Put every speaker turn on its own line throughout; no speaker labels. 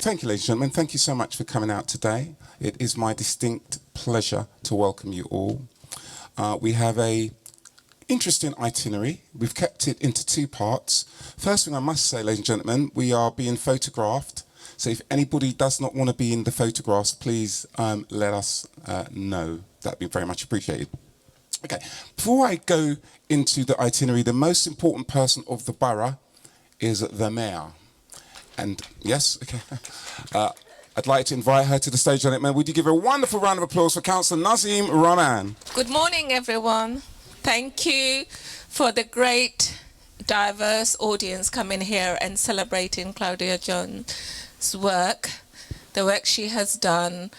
thank you, ladies and gentlemen. Thank you so much for coming out today. It is my distinct pleasure to welcome you all. We have a interesting itinerary. We've kept it into two parts. First thing I must say, ladies and gentlemen, we are being photographed. So if anybody does not want to be in the photographs, please let us know. That'd be very much appreciated. Okay, before I go into the itinerary, the most important person of the borough is the mayor. And yes, okay. I'd like to invite her to the stage, gentlemen. Would you give her a wonderful round of applause for Councillor Nazim Rahman?
Good morning, everyone. Thank you for the great, diverse audience coming here and celebrating Claudia Jones' work, the work she has done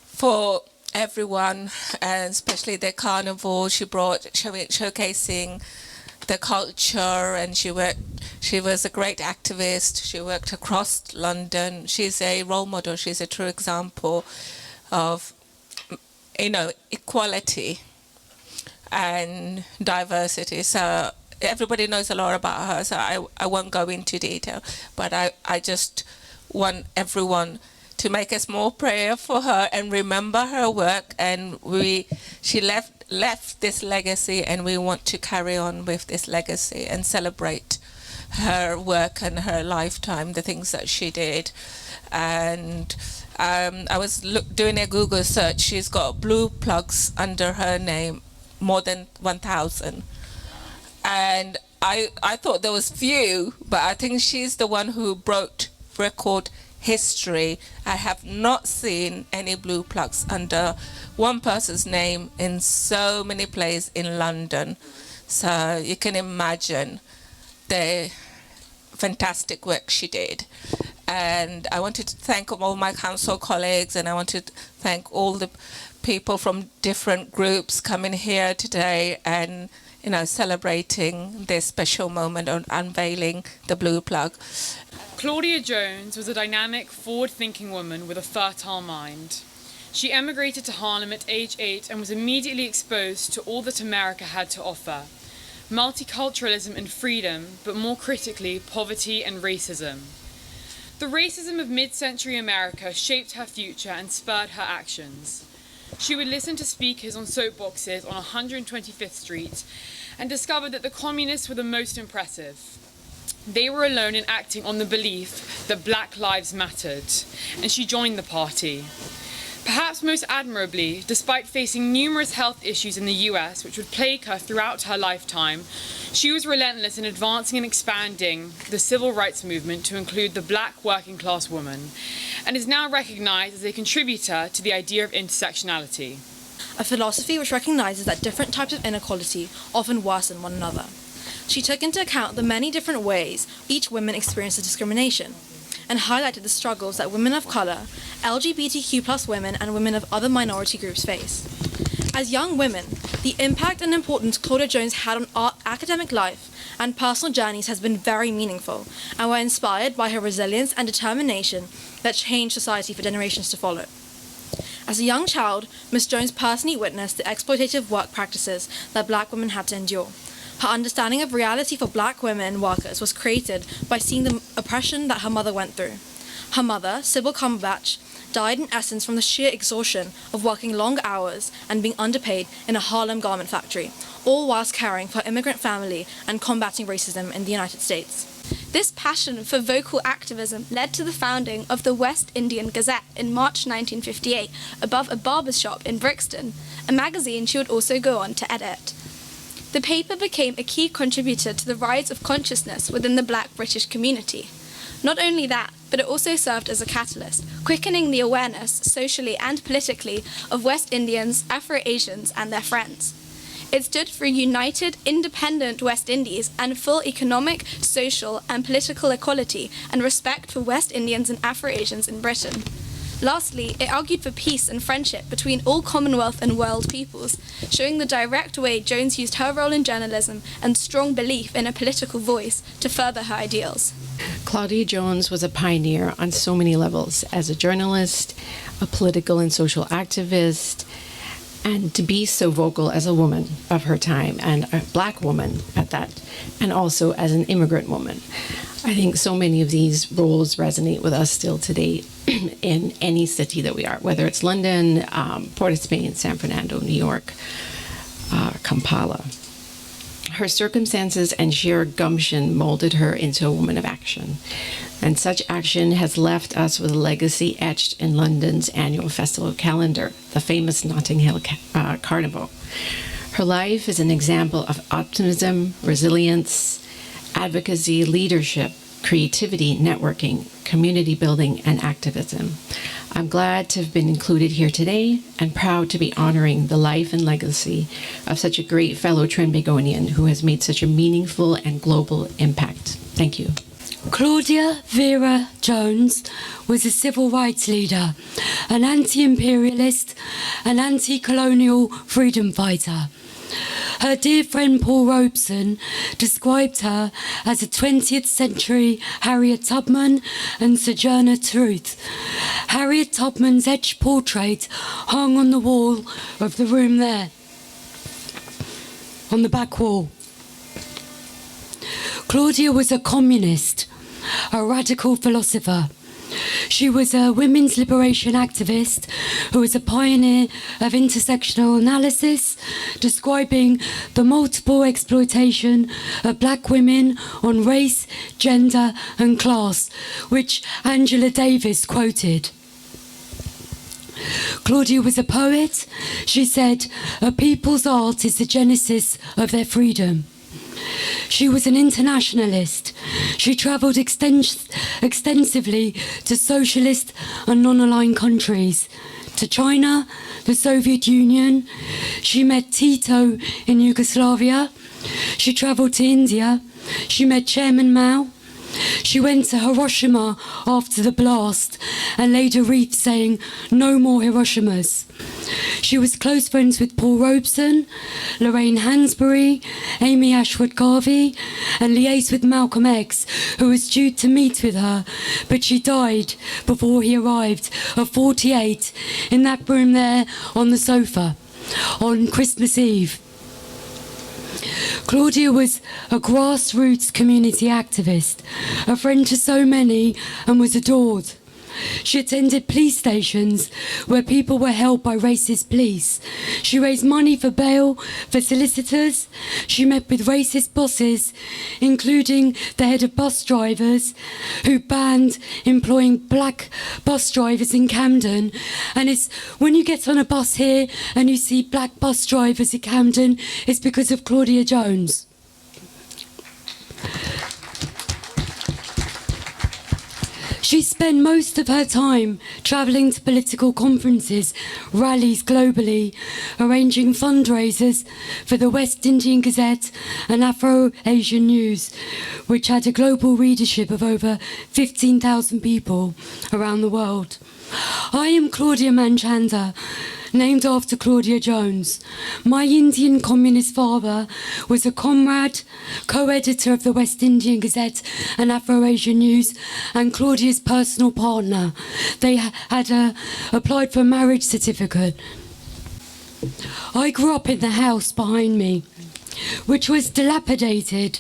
for everyone, and especially the carnival she brought, showcasing the culture, and she was a great activist. She worked across London. She's a role model. She's a true example of, equality and diversity. So everybody knows a lot about her, so I won't go into detail, but I just want everyone to make a small prayer for her and remember her work. And she left this legacy, and we want to carry on with this legacy and celebrate her work and her lifetime, the things that she did. And I was doing a Google search. She's got blue plugs under her name, more than 1,000. And I thought there was few, but I think she's the one who broke record history. I have not seen any blue plugs under one person's name in so many places in London. So you can imagine the fantastic work she did. And I wanted to thank all my council colleagues, and I wanted to thank all the people from different groups coming here today and celebrating this special moment on unveiling the Blue Plaque.
Claudia Jones was a dynamic, forward-thinking woman with a fertile mind. She emigrated to Harlem at age 8 and was immediately exposed to all that America had to offer: multiculturalism and freedom, but more critically, poverty and racism. The racism of mid-century America shaped her future and spurred her actions. She would listen to speakers on soapboxes on 125th Street and discovered that the communists were the most impressive. They were alone in acting on the belief that Black lives mattered, and she joined the party. Perhaps most admirably, despite facing numerous health issues in the US which would plague her throughout her lifetime, she was relentless in advancing and expanding the civil rights movement to include the Black working class woman, and is now recognized as a contributor to the idea of intersectionality.
A philosophy which recognizes that different types of inequality often worsen one another. She took into account the many different ways each woman experiences discrimination, and highlighted the struggles that women of colour, LGBTQ+ women, and women of other minority groups face. As young women, the impact and importance Claudia Jones had on our academic life and personal journeys has been very meaningful, and we're inspired by her resilience and determination that changed society for generations to follow. As a young child, Ms. Jones personally witnessed the exploitative work practices that Black women had to endure. Her understanding of reality for Black women workers was created by seeing the oppression that her mother went through. Her mother, Sybil Cumberbatch, died in essence from the sheer exhaustion of working long hours and being underpaid in a Harlem garment factory, all whilst caring for her immigrant family and combating racism in the United States.
This passion for vocal activism led to the founding of the West Indian Gazette in March 1958 above a barber's shop in Brixton, a magazine she would also go on to edit. The paper became a key contributor to the rise of consciousness within the Black British community. Not only that, but it also served as a catalyst, quickening the awareness, socially and politically, of West Indians, Afro-Asians and their friends. It stood for a united, independent West Indies and full economic, social and political equality and respect for West Indians and Afro-Asians in Britain. Lastly, it argued for peace and friendship between all Commonwealth and world peoples, showing the direct way Jones used her role in journalism and strong belief in a political voice to further her ideals.
Claudia Jones was a pioneer on so many levels, as a journalist, a political and social activist, and to be so vocal as a woman of her time, and a Black woman at that, and also as an immigrant woman. I think so many of these roles resonate with us still today in any city that we are, whether it's London, Port of Spain, San Fernando, New York, Kampala. Her circumstances and sheer gumption molded her into a woman of action. And such action has left us with a legacy etched in London's annual festival calendar, the famous Notting Hill Carnival. Her life is an example of optimism, resilience, advocacy, leadership, creativity, networking, community building, and activism. I'm glad to have been included here today and proud to be honoring the life and legacy of such a great fellow Trinbagonian who has made such a meaningful and global impact. Thank you.
Claudia Vera Jones was a civil rights leader, an anti-imperialist, and anti-colonial freedom fighter. Her dear friend Paul Robeson described her as a 20th century Harriet Tubman and Sojourner Truth. Harriet Tubman's etched portrait hung on the wall of the room there, on the back wall. Claudia was a communist, a radical philosopher. She was a women's liberation activist who was a pioneer of intersectional analysis, describing the multiple exploitation of black women on race, gender, and class, which Angela Davis quoted. Claudia was a poet. She said, "A people's art is the genesis of their freedom." She was an internationalist. She travelled extensively to socialist and non-aligned countries, to China, the Soviet Union. She met Tito in Yugoslavia. She travelled to India. She met Chairman Mao. She went to Hiroshima after the blast and laid a wreath saying, "No more Hiroshimas." She was close friends with Paul Robeson, Lorraine Hansberry, Amy Ashwood Garvey, and liaised with Malcolm X, who was due to meet with her, but she died before he arrived at 48 in that room there on the sofa on Christmas Eve. Claudia was a grassroots community activist, a friend to so many, and was adored. She attended police stations where people were held by racist police. She raised money for bail for solicitors. She met with racist bosses, including the head of bus drivers, who banned employing black bus drivers in Camden. And it's when you get on a bus here and you see black bus drivers in Camden, it's because of Claudia Jones. She spent most of her time travelling to political conferences, rallies globally, arranging fundraisers for the West Indian Gazette and Afro-Asian News, which had a global readership of over 15,000 people around the world. I am Claudia Manchanda, named after Claudia Jones. My Indian communist father was a comrade, co-editor of the West Indian Gazette and Afro-Asian News, and Claudia's personal partner. They had applied for a marriage certificate. I grew up in the house behind me, which was dilapidated,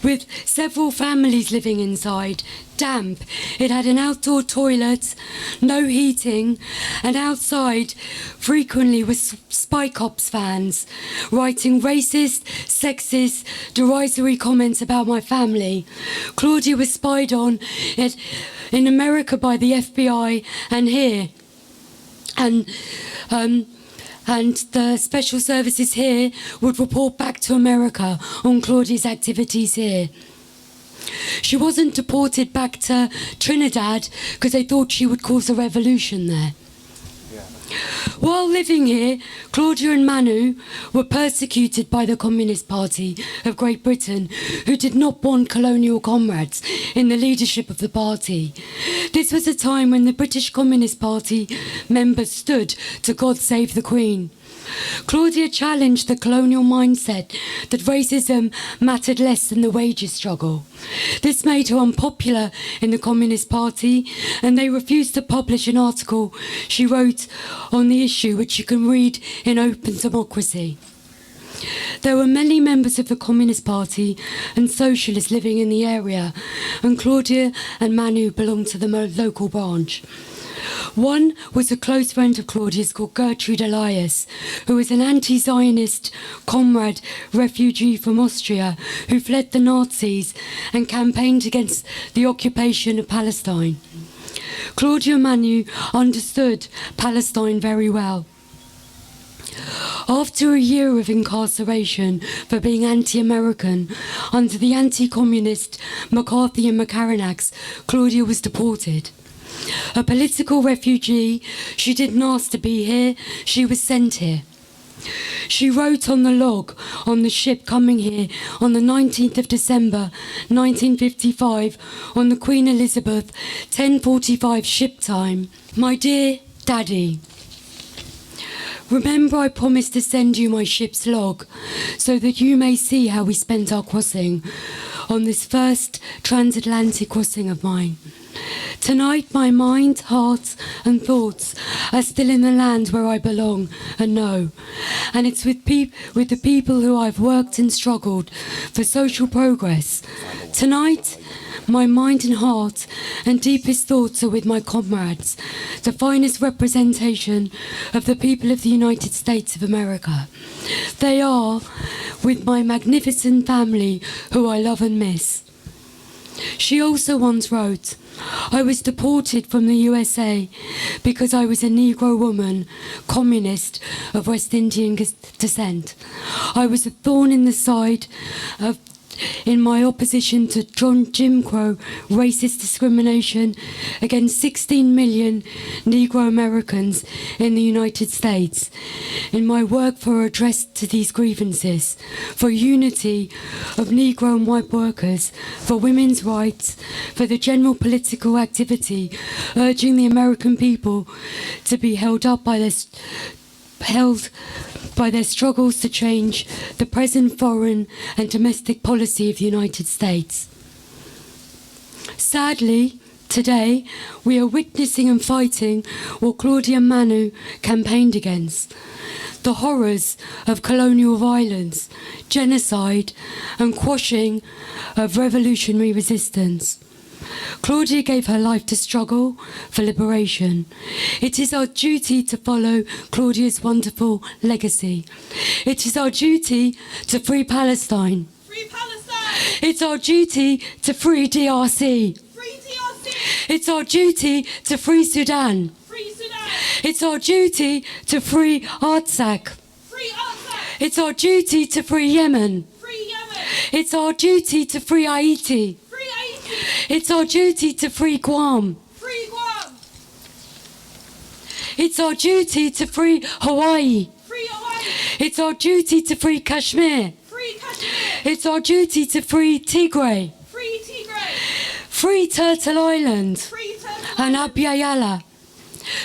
with several families living inside, damp. It had an outdoor toilet, no heating, and outside frequently was Spike Ops fans writing racist, sexist, derisory comments about my family. Claudia was spied on in America by the FBI and here. And the special services here would report back to America on Claudia's activities here. She wasn't deported back to Trinidad because they thought she would cause a revolution there. While living here, Claudia and Manu were persecuted by the Communist Party of Great Britain, who did not want colonial comrades in the leadership of the party. This was a time when the British Communist Party members stood to God Save the Queen. Claudia challenged the colonial mindset that racism mattered less than the wages struggle. This made her unpopular in the Communist Party, and they refused to publish an article she wrote on the issue, which you can read in Open Democracy. There were many members of the Communist Party and socialists living in the area, and Claudia and Manu belonged to the local branch. One was a close friend of Claudia's called Gertrude Elias, who was an anti-Zionist comrade refugee from Austria who fled the Nazis and campaigned against the occupation of Palestine. Claudia and Manu understood Palestine very well. After a year of incarceration for being anti-American under the anti-communist McCarthy and McCarran Acts, Claudia was deported. A political refugee, she didn't ask to be here, she was sent here. She wrote on the log on the ship coming here on the 19th of December 1955 on the Queen Elizabeth 10:45 ship time, "My dear Daddy, remember I promised to send you my ship's log so that you may see how we spent our crossing on this first transatlantic crossing of mine. Tonight my mind, heart and thoughts are still in the land where I belong and know, and it's with the people who I've worked and struggled for social progress. Tonight my mind and heart and deepest thoughts are with my comrades, the finest representation of the people of the United States of America. They are with my magnificent family who I love and miss." She also once wrote, "I was deported from the USA because I was a Negro woman, communist of West Indian descent. I was a thorn in the side in my opposition to Jim Crow racist discrimination against 16 million Negro Americans in the United States. In my work for redress to these grievances, for unity of Negro and white workers, for women's rights, for the general political activity, urging the American people to be held by their struggles to change the present foreign and domestic policy of the United States. Sadly, today, we are witnessing and fighting what Claudia and Manu campaigned against: the horrors of colonial violence, genocide, and quashing of revolutionary resistance. Claudia gave her life to struggle for liberation. It is our duty to follow Claudia's wonderful legacy. It is our duty to free Palestine.
Free Palestine!
It's our duty to free DRC.
Free DRC!
It's our duty to free Sudan.
Free Sudan!
It's our duty to free Artsakh.
Free Artsakh!
It's our duty to free Yemen.
Free Yemen!
It's our duty to free Haiti.
Free Haiti!
It's our duty to free Guam.
Free Guam!
It's our duty to free Hawaii.
Free Hawaii!
It's our duty to free Kashmir.
Free Kashmir!
It's our duty to free Tigray.
Free Tigray!
Free Turtle Island
Free Turtle
and
Island!
Abya.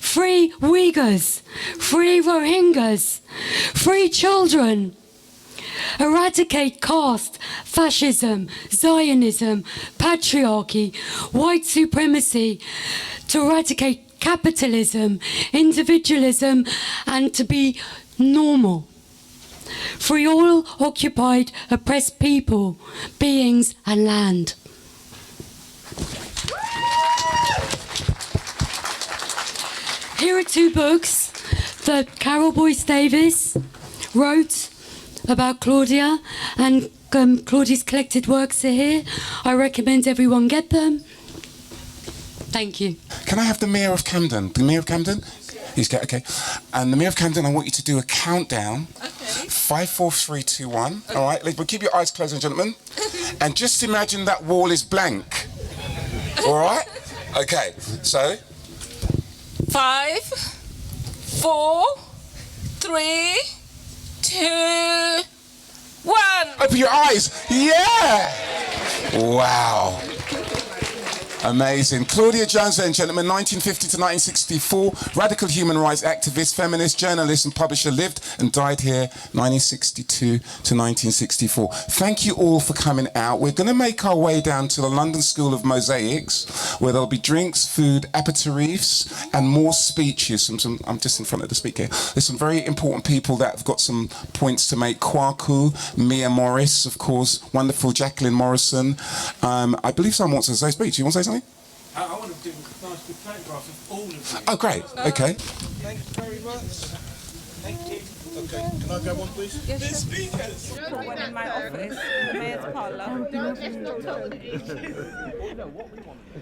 Free Uyghurs. Free Rohingyas. Free children. Eradicate caste, fascism, Zionism, patriarchy, white supremacy, to eradicate capitalism, individualism, and to be normal. Free all occupied, oppressed people, beings, and land. Here are two books that Carol Boyce Davis wrote about Claudia, and Claudia's collected works are here. I recommend everyone get them. Thank you.
Can I have the Mayor of Camden? The Mayor of Camden? He's got, okay. And the Mayor of Camden, I want you to do a countdown.
Okay.
5, 4, 3, 2, 1. All right, but keep your eyes closed, gentlemen. And just imagine that wall is blank. All right? Okay, so.
5, 4, 3, 2, 1.
Open your eyes. Yeah. Wow. Amazing. Claudia Jones, ladies and gentlemen, 1950 to 1964, radical human rights activist, feminist, journalist and publisher, lived and died here 1962 to 1964. Thank you all for coming out. We're going to make our way down to the London School of Mosaics, where there'll be drinks, food, aperitifs and more speeches. I'm just in front of the speaker. There's some very important people that have got some points to make. Kwaku, Mia Morris, of course, wonderful Jacqueline Morrison. I believe someone wants to say a speech. You want to say something?
I want to do a nice big photograph of all of you.
Oh, great. Okay.
Thank you very much. Thank you. Okay, can I grab one, please?
Yes,
The speakers.
put one in my office, the mayor's parlour.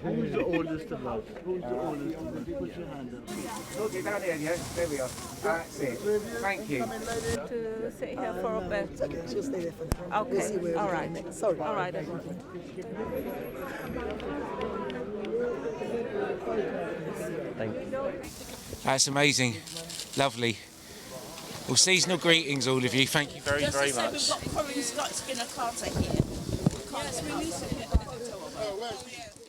Who's the oldest of us? Who's the oldest of us? Put your hand up.
Okay, down here, yes. There we are. That's it. Thank you.
To sit here for a bit.
Okay, she'll stay there for now.
Okay,
We'll see where
all
we go
right.
next. Sorry.
All right.
That's amazing. Lovely. Well, seasonal greetings, all of you. Thank you very, very much.
We've got Corinne Scott Skinner Carter here. Yes, we need to.